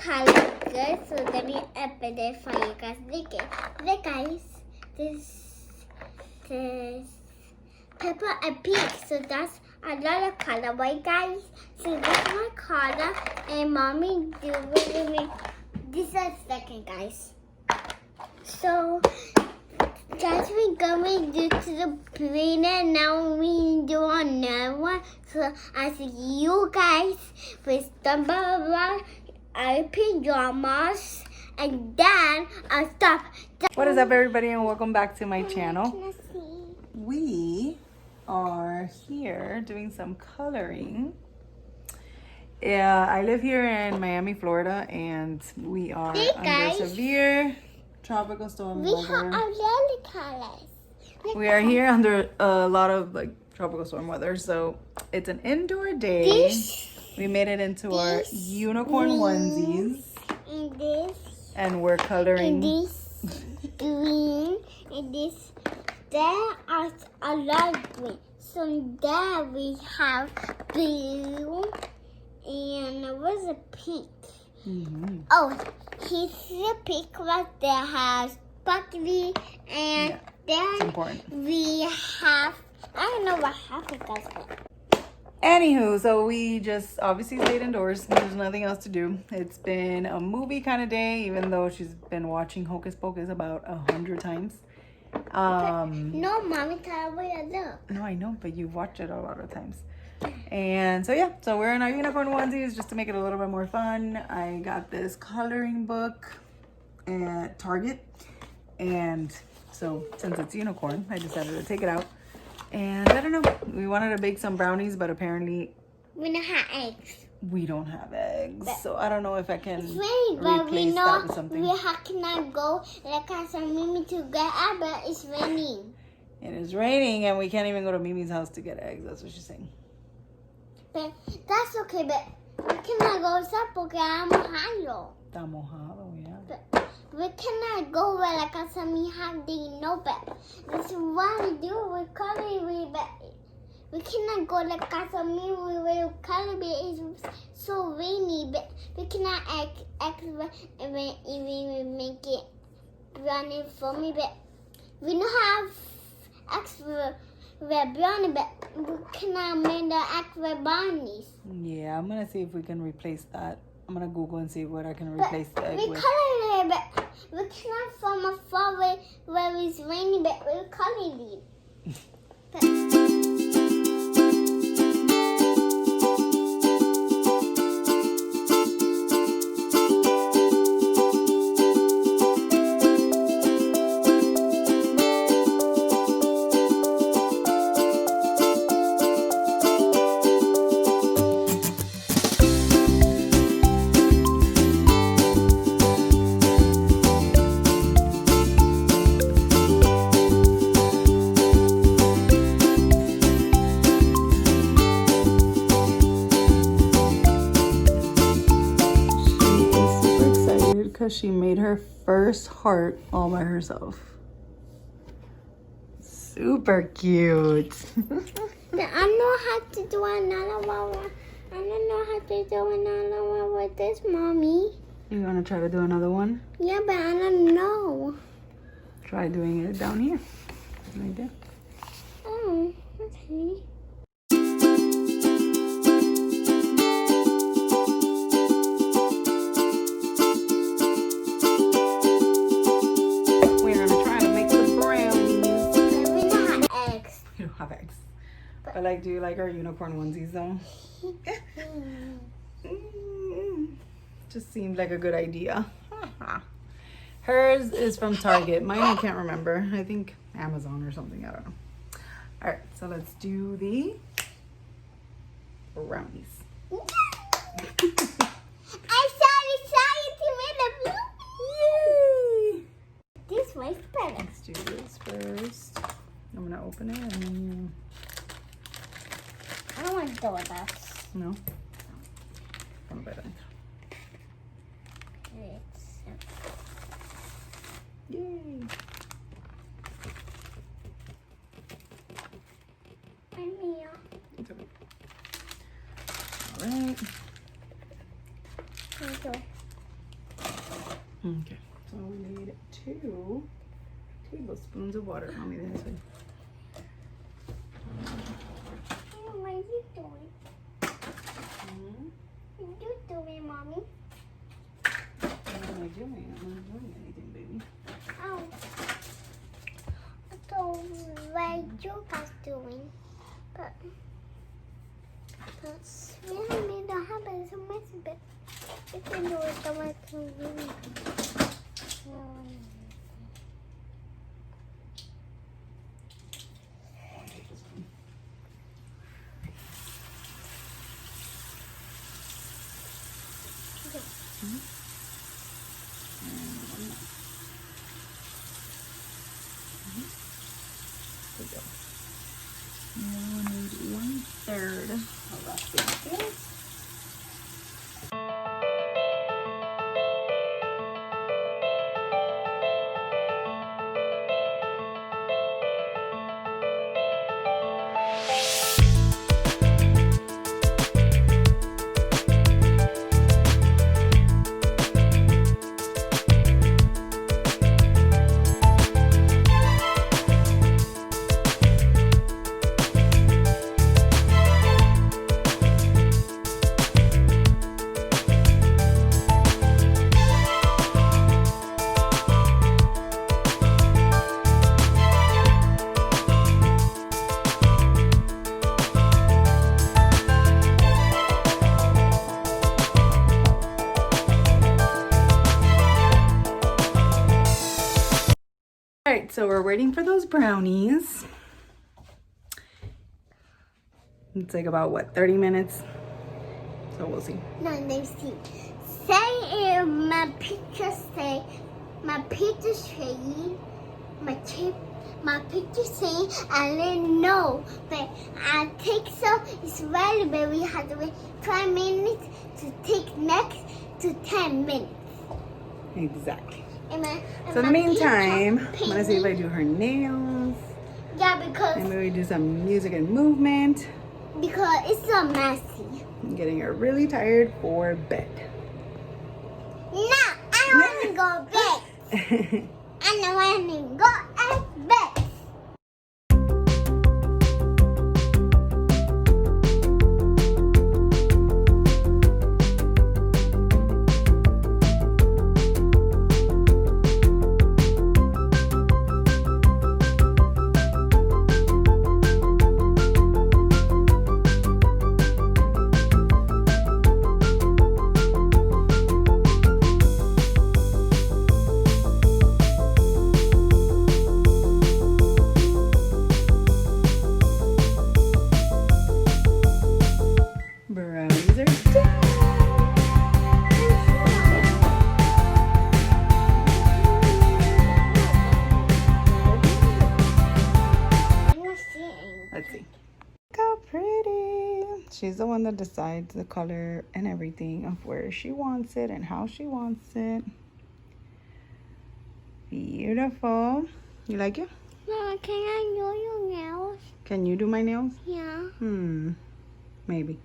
color good, so let me open it for you guys. Look guys, this purple and pink, so that's another color, right guys? So this is my color, and mommy do with me. This is second, guys. So guys, we're going to do to the planner. Now we do another one. So I see you guys with the pajamas, and then I'll stop. What is up, everybody, and welcome back to my channel. We are here doing some coloring. I live here in Miami, Florida, and we are under severe tropical storm We weather. have our yellow colors. We are here under a lot of tropical storm weather, so it's an indoor day. We made it into our unicorn onesies, and we're coloring. This green, and this. There are a lot of green. So there we have blue, and what's a pink? Oh, here's the pink right there has sparkly, and then we have, I don't know what happened, guys. Anywho, so we just obviously stayed indoors. There's nothing else to do. It's been a movie kind of day, even though she's been watching Hocus Pocus about 100 times. No, mommy, tell me a look. No, I know, but you've watched it a lot of times. And so yeah, so we're in our unicorn onesies just to make it a little bit more fun. I got this coloring book at Target, and so since it's unicorn, I decided to take it out. And I don't know, we wanted to bake some brownies, but apparently we don't have eggs. We don't have eggs, so I don't know if I can replace that with something. We cannot go like some Mimi to get eggs, but it's raining. It is raining, and we can't even go to Mimi's house to get eggs. That's what she's saying. But that's okay, but we cannot go outside porque está mojado. Está mojado, yeah. But we cannot go where like some hiding, no, but that's what we do. We color, but we cannot go like some we will color, but it's so rainy, but we cannot act when we make it brownie for me, but we don't have extra red brownie, but we cannot make the extra brownies. Yeah, I'm gonna see if we can replace that. I'm gonna Google and see what I can replace the egg we with. Color it, but we cannot from afar where it's raining, but we color it. Because she made her first heart all by herself. Super cute. I know how to do another one. I don't know how to do another one with this, mommy. You want to try to do another one? Yeah, but I don't know. Try doing it down here. Right there. Oh, okay. But do you like our unicorn onesies though? Just seemed like a good idea. Hers is from Target. Mine I can't remember. I think Amazon or something. I don't know. All right, so let's do the brownies. I'm so excited to make the blue. Yay! This one's better. Let's do this first. I'm gonna open it and then I don't want to do this. No. Vamos para adentro. Yay! It's okay. All right. Okay. So we need 2 tablespoons of water. Mommy, this way. What are you doing? What are you doing, Mommy? What am I doing? I'm not doing anything, baby. Oh. So what you guys doing? But really don't have so much but you can do it so much really. Now we need 1/3 of that bacon. All right, so we're waiting for those brownies. It's like about what, 30 minutes? So we'll see. No, they see. Say if my picture say, my picture saying, my picture saying, I didn't know. But I think so. It's ready, but we have to wait 5 minutes to take next to 10 minutes. Exactly. And So in the meantime, I'm gonna see if I do her nails. Yeah, because And maybe do some music and movement. it's so messy. I'm getting her really tired for bed. No, I don't want to go bed. I don't want to go at bed. Brownies are done. Let's see. Look how pretty. She's the one that decides the color and everything of where she wants it and how she wants it. Beautiful. You like it? Mama, can I do your nails? Can you do my nails? Yeah. Maybe.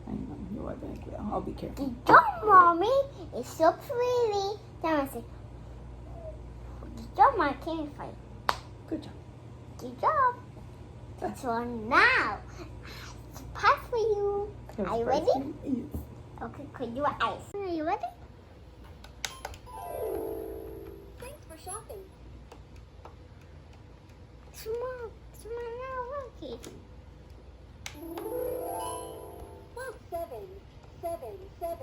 I know, you are very cute. I'll be careful. Good job, Mommy. It's so pretty. Then I say, good job, my candy fight. Good job. Good job. That's one now. It's a pass for you. Are you ready? Yes. Okay, could you eyes? Are you ready? Thanks for shopping. Small now, Rocky. Well, 7, 7, 7,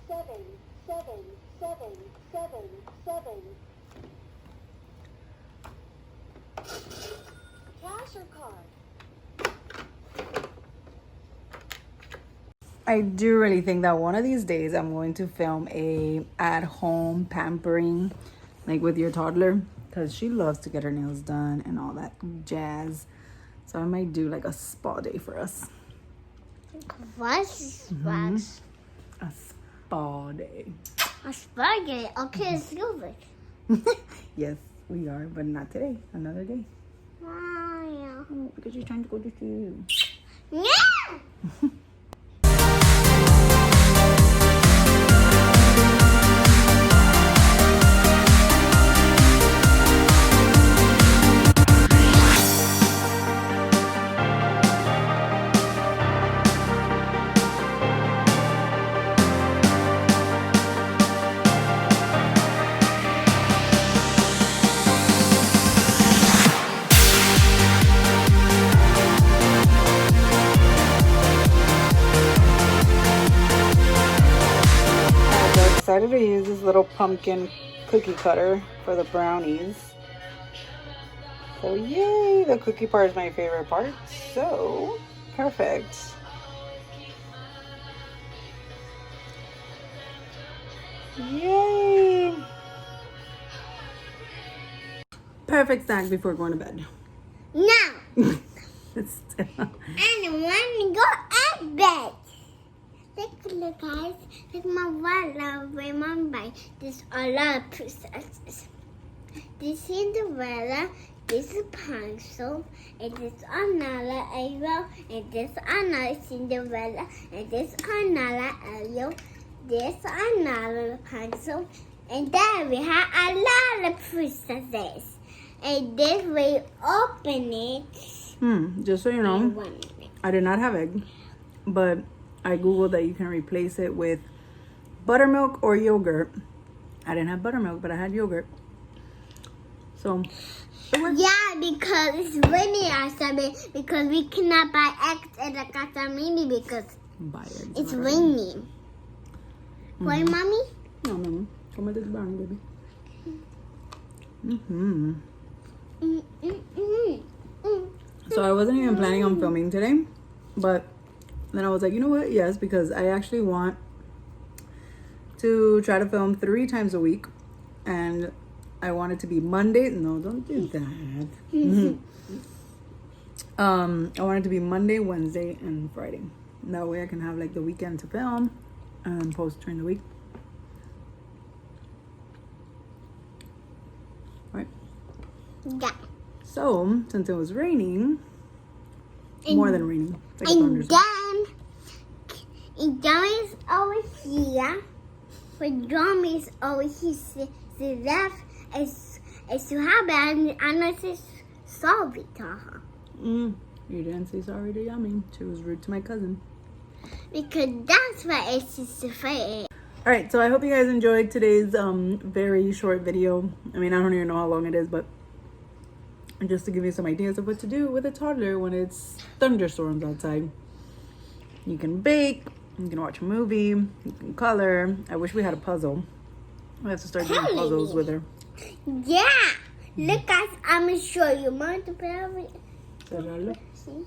7, 7, 7, 7, 7. Cash or card? I do really think that one of these days I'm going to film a at-home pampering, like with your toddler, because she loves to get her nails done and all that jazz. So I might do like a spa day for us. What's A spa day. a spaghetti? Okay, it's silver. Yes, we are, but not today. Another day. Wow. Oh, because you're trying to go to sleep. Yeah. Decided to use this little pumpkin cookie cutter for the brownies. So yay, the cookie part is my favorite part. So perfect. Yay. Perfect snack before going to bed. Now, It's I want to go at bed. Look, guys. Look, my wallet. Remember, there's a lot of princesses. This Cinderella, this is Pencil, and this another Ariel, and this another Cinderella, and this another Ariel, this another Pencil, and then we have a lot of princesses. And this we open it. Just so you know, in 1 minute. I did not have egg, but I googled that you can replace it with buttermilk or yogurt. I didn't have buttermilk, but I had yogurt. So it worked. Yeah, because it's raining outside. Because we cannot buy eggs at the Casamini because Buy eggs. it's raining. Right, mommy? No, Mama. Come with this brownie, baby. So I wasn't even planning on filming today, but then I was like, you know what? Yes, because I actually want to try to film 3 times a week, and I want it to be Monday. No, don't do that. I want it to be Monday, Wednesday, and Friday. That way I can have like the weekend to film and post during the week. Right. Yeah. So since it was raining, more than raining, it's like a And thunderstorm. then John is over here. When John is over here, the left is to have and I say sorry to her. You didn't say sorry to Yummy. She was rude to my cousin. Because that's what it's just fair. All right, so I hope you guys enjoyed today's very short video. I mean, I don't even know how long it is, but just to give you some ideas of what to do with a toddler when it's thunderstorms outside. You can bake, you can watch a movie, you can color. I wish we had a puzzle. We have to start doing puzzles with her. Yeah. Look, guys, I'm going to show you. Mom, to put it. See?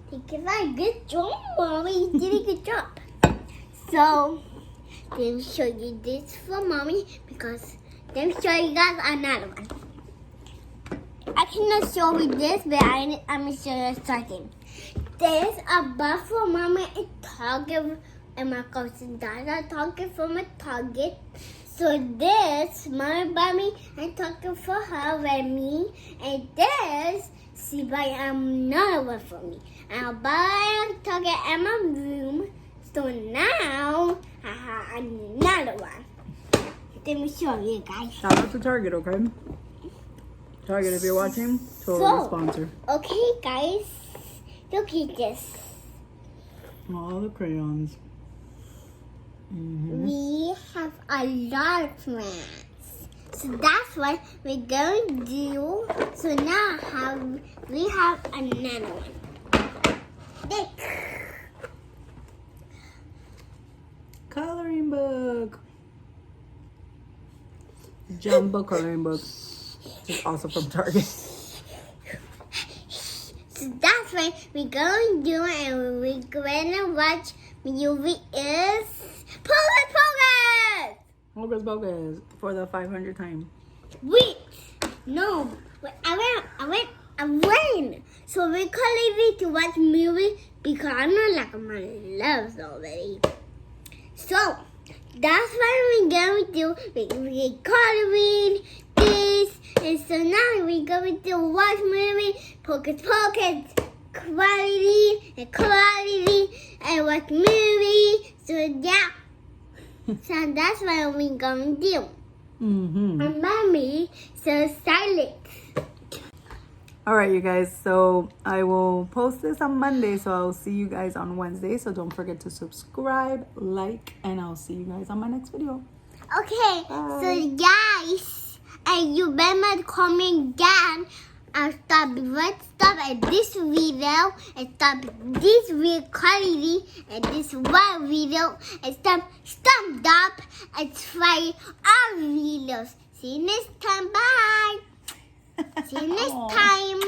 Thank you very good job, Mommy. You did a good job. So, let me show you this for Mommy because let me show you guys another one. I cannot show you this, but I'm going to show you something. There's a bus for Mommy and Target, and my cousin died at Target from a Target. So this, Mommy bought me and Target for her and me, and this, she buy another one for me. I'll buy a Target in my room. So now I have another one. Let me show you guys. Shout out to Target, okay? Target, if you're watching, totally sponsor. Okay, guys, look at this. All the crayons. We have a lot of plants. So that's what we're going to do. So now we have another one. Look. Coloring book. Jumbo coloring book. It's also from Target. that's why we're going to do and we're going to watch movie is Pocus Pocus! Hocus Pocus for the 500th time. Wait, no, I went. So we're calling to watch movie because I know like my loves already. So that's what we're going to do. We're coloring this, and so now we're going to watch movie Pocus Pocus quality, and watch movie. So yeah, so that's what we're going to do. Mm-hmm. And mommy so silent. All right, you guys. So I will post this on Monday. So I'll see you guys on Wednesday. So don't forget to subscribe, like, and I'll see you guys on my next video. Okay, Bye. so guys, and you remember to comment down and stop at this video and stop this recording and this one video and stop up and try our videos. See you next time. Bye. See you next time.